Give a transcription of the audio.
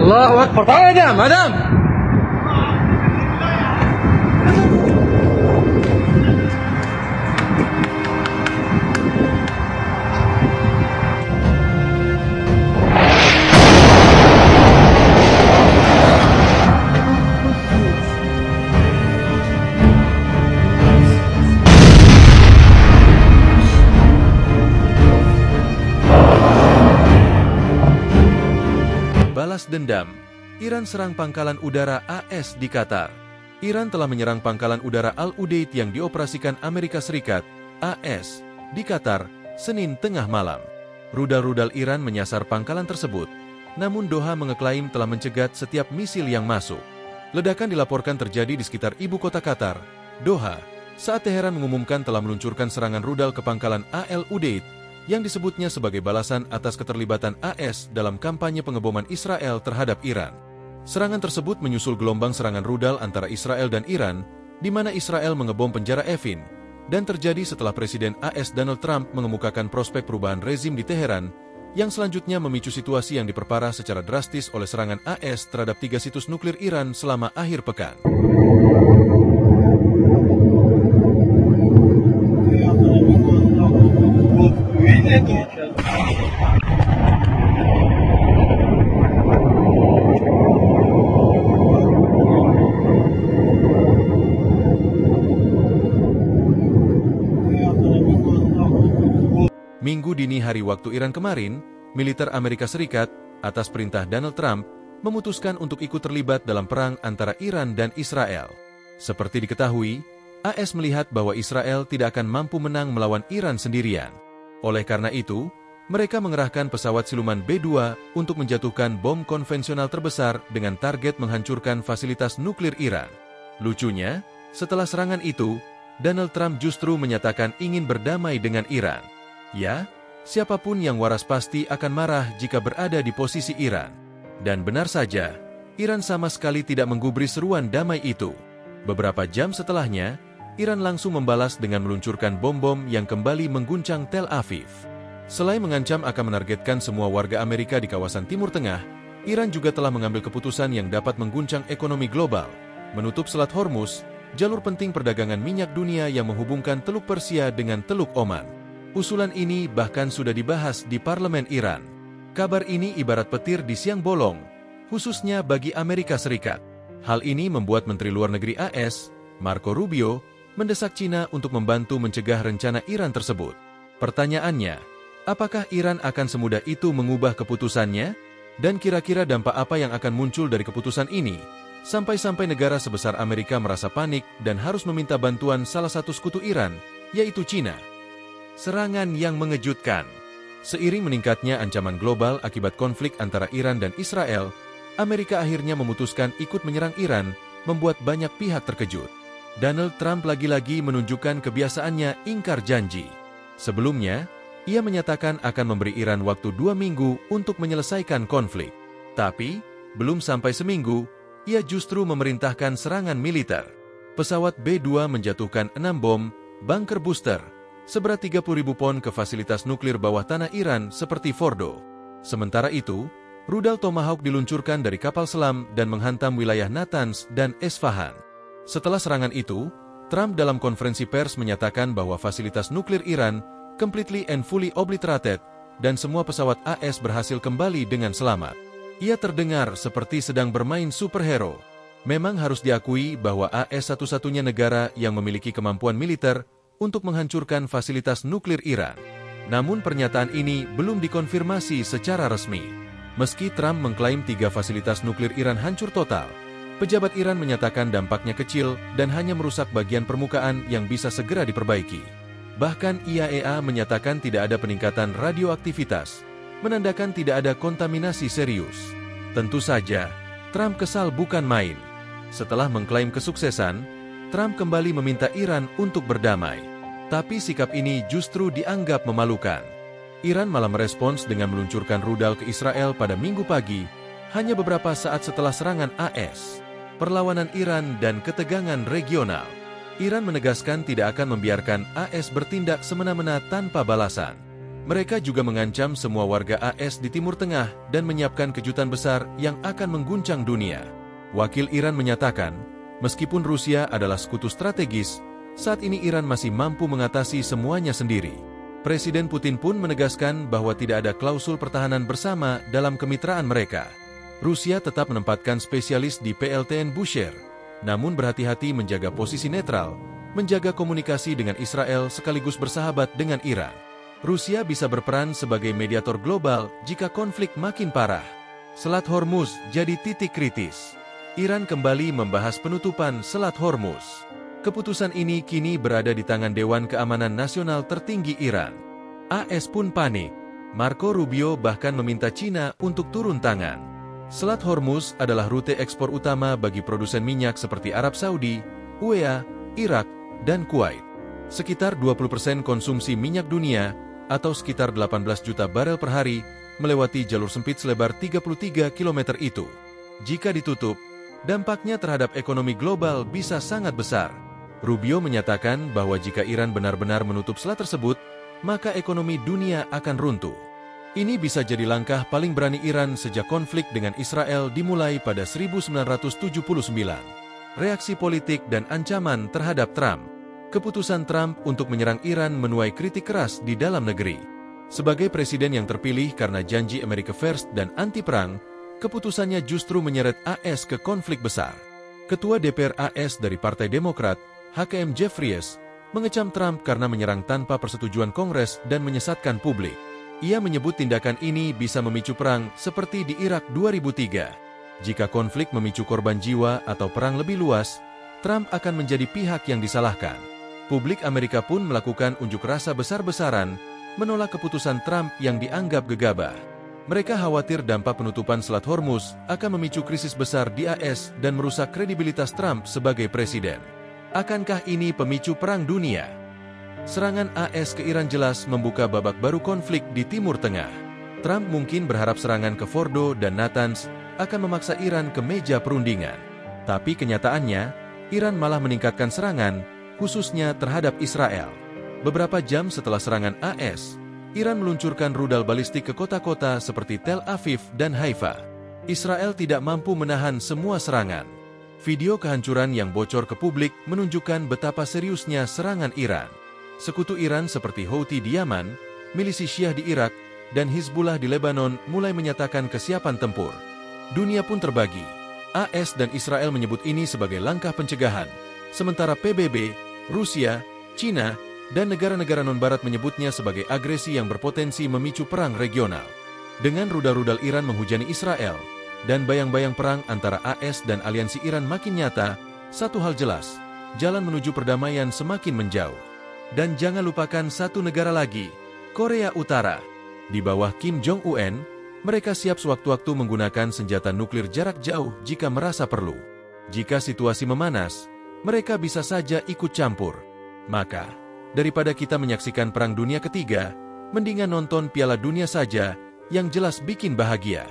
الله أكبر. تعال يا مدام. Balas dendam, Iran serang pangkalan udara AS di Qatar. Iran telah menyerang pangkalan udara Al-Udeid yang dioperasikan Amerika Serikat, AS, di Qatar, Senin tengah malam. Rudal-rudal Iran menyasar pangkalan tersebut, namun Doha mengeklaim telah mencegat setiap misil yang masuk. Ledakan dilaporkan terjadi di sekitar ibu kota Qatar, Doha, saat Teheran mengumumkan telah meluncurkan serangan rudal ke pangkalan Al-Udeid, yang disebutnya sebagai balasan atas keterlibatan AS dalam kampanye pengeboman Israel terhadap Iran. Serangan tersebut menyusul gelombang serangan rudal antara Israel dan Iran, di mana Israel mengebom penjara Evin, dan terjadi setelah Presiden AS Donald Trump mengemukakan prospek perubahan rezim di Teheran, yang selanjutnya memicu situasi yang diperparah secara drastis oleh serangan AS terhadap 3 situs nuklir Iran selama akhir pekan. Minggu dini hari waktu Iran kemarin, militer Amerika Serikat, atas perintah Donald Trump, memutuskan untuk ikut terlibat dalam perang antara Iran dan Israel. Seperti diketahui, AS melihat bahwa Israel tidak akan mampu menang melawan Iran sendirian. Oleh karena itu, mereka mengerahkan pesawat siluman B-2 untuk menjatuhkan bom konvensional terbesar dengan target menghancurkan fasilitas nuklir Iran. Lucunya, setelah serangan itu, Donald Trump justru menyatakan ingin berdamai dengan Iran. Ya, siapapun yang waras pasti akan marah jika berada di posisi Iran. Dan benar saja, Iran sama sekali tidak menggubris seruan damai itu. Beberapa jam setelahnya, Iran langsung membalas dengan meluncurkan bom-bom yang kembali mengguncang Tel Aviv. Selain mengancam akan menargetkan semua warga Amerika di kawasan Timur Tengah, Iran juga telah mengambil keputusan yang dapat mengguncang ekonomi global, menutup Selat Hormuz, jalur penting perdagangan minyak dunia yang menghubungkan Teluk Persia dengan Teluk Oman. Usulan ini bahkan sudah dibahas di parlemen Iran. Kabar ini ibarat petir di siang bolong, khususnya bagi Amerika Serikat. Hal ini membuat Menteri Luar Negeri AS, Marco Rubio, mendesak Cina untuk membantu mencegah rencana Iran tersebut. Pertanyaannya, apakah Iran akan semudah itu mengubah keputusannya? Dan kira-kira dampak apa yang akan muncul dari keputusan ini? Sampai-sampai negara sebesar Amerika merasa panik dan harus meminta bantuan salah satu sekutu Iran, yaitu Cina. Serangan yang mengejutkan. Seiring meningkatnya ancaman global akibat konflik antara Iran dan Israel, Amerika akhirnya memutuskan ikut menyerang Iran, membuat banyak pihak terkejut. Donald Trump lagi-lagi menunjukkan kebiasaannya ingkar janji. Sebelumnya, ia menyatakan akan memberi Iran waktu 2 minggu untuk menyelesaikan konflik. Tapi, belum sampai seminggu, ia justru memerintahkan serangan militer. Pesawat B-2 menjatuhkan 6 bom, bunker booster, seberat 30.000 pon ke fasilitas nuklir bawah tanah Iran seperti Fordo. Sementara itu, rudal Tomahawk diluncurkan dari kapal selam dan menghantam wilayah Natanz dan Esfahan. Setelah serangan itu, Trump dalam konferensi pers menyatakan bahwa fasilitas nuklir Iran completely and fully obliterated dan semua pesawat AS berhasil kembali dengan selamat. Ia terdengar seperti sedang bermain superhero. Memang harus diakui bahwa AS satu-satunya negara yang memiliki kemampuan militer untuk menghancurkan fasilitas nuklir Iran. Namun pernyataan ini belum dikonfirmasi secara resmi. Meski Trump mengklaim 3 fasilitas nuklir Iran hancur total, pejabat Iran menyatakan dampaknya kecil dan hanya merusak bagian permukaan yang bisa segera diperbaiki. Bahkan IAEA menyatakan tidak ada peningkatan radioaktivitas, menandakan tidak ada kontaminasi serius. Tentu saja, Trump kesal bukan main. Setelah mengklaim kesuksesan, Trump kembali meminta Iran untuk berdamai. Tapi sikap ini justru dianggap memalukan. Iran malah merespons dengan meluncurkan rudal ke Israel pada Minggu pagi, hanya beberapa saat setelah serangan AS. Perlawanan Iran dan ketegangan regional. Iran menegaskan tidak akan membiarkan AS bertindak semena-mena tanpa balasan. Mereka juga mengancam semua warga AS di Timur Tengah dan menyiapkan kejutan besar yang akan mengguncang dunia. Wakil Iran menyatakan, meskipun Rusia adalah sekutu strategis, saat ini Iran masih mampu mengatasi semuanya sendiri. Presiden Putin pun menegaskan bahwa tidak ada klausul pertahanan bersama dalam kemitraan mereka. Rusia tetap menempatkan spesialis di PLTN Bushehr, namun berhati-hati menjaga posisi netral, menjaga komunikasi dengan Israel sekaligus bersahabat dengan Iran. Rusia bisa berperan sebagai mediator global jika konflik makin parah. Selat Hormuz jadi titik kritis. Iran kembali membahas penutupan Selat Hormuz. Keputusan ini kini berada di tangan Dewan Keamanan Nasional tertinggi Iran. AS pun panik. Marco Rubio bahkan meminta China untuk turun tangan. Selat Hormuz adalah rute ekspor utama bagi produsen minyak seperti Arab Saudi, UEA, Irak, dan Kuwait. Sekitar 20% konsumsi minyak dunia, atau sekitar 18 juta barel per hari, melewati jalur sempit selebar 33 km itu. Jika ditutup, dampaknya terhadap ekonomi global bisa sangat besar. Rubio menyatakan bahwa jika Iran benar-benar menutup selat tersebut, maka ekonomi dunia akan runtuh. Ini bisa jadi langkah paling berani Iran sejak konflik dengan Israel dimulai pada 1979. Reaksi politik dan ancaman terhadap Trump. Keputusan Trump untuk menyerang Iran menuai kritik keras di dalam negeri. Sebagai presiden yang terpilih karena janji America First dan anti-perang, keputusannya justru menyeret AS ke konflik besar. Ketua DPR AS dari Partai Demokrat, Hakeem Jeffries, mengecam Trump karena menyerang tanpa persetujuan Kongres dan menyesatkan publik. Ia menyebut tindakan ini bisa memicu perang seperti di Irak 2003. Jika konflik memicu korban jiwa atau perang lebih luas, Trump akan menjadi pihak yang disalahkan. Publik Amerika pun melakukan unjuk rasa besar-besaran menolak keputusan Trump yang dianggap gegabah. Mereka khawatir dampak penutupan Selat Hormuz akan memicu krisis besar di AS dan merusak kredibilitas Trump sebagai presiden. Akankah ini pemicu perang dunia? Serangan AS ke Iran jelas membuka babak baru konflik di Timur Tengah. Trump mungkin berharap serangan ke Fordo dan Natanz akan memaksa Iran ke meja perundingan. Tapi kenyataannya, Iran malah meningkatkan serangan, khususnya terhadap Israel. Beberapa jam setelah serangan AS, Iran meluncurkan rudal balistik ke kota-kota seperti Tel Aviv dan Haifa. Israel tidak mampu menahan semua serangan. Video kehancuran yang bocor ke publik menunjukkan betapa seriusnya serangan Iran. Sekutu Iran seperti Houthi di Yaman, milisi Syiah di Irak, dan Hizbullah di Lebanon mulai menyatakan kesiapan tempur. Dunia pun terbagi. AS dan Israel menyebut ini sebagai langkah pencegahan, sementara PBB, Rusia, China, dan negara-negara non-barat menyebutnya sebagai agresi yang berpotensi memicu perang regional. Dengan rudal-rudal Iran menghujani Israel, dan bayang-bayang perang antara AS dan aliansi Iran makin nyata, satu hal jelas, jalan menuju perdamaian semakin menjauh. Dan jangan lupakan satu negara lagi, Korea Utara. Di bawah Kim Jong-un, mereka siap sewaktu-waktu menggunakan senjata nuklir jarak jauh jika merasa perlu. Jika situasi memanas, mereka bisa saja ikut campur. Maka, daripada kita menyaksikan Perang Dunia Ketiga, mendingan nonton Piala Dunia saja, yang jelas bikin bahagia.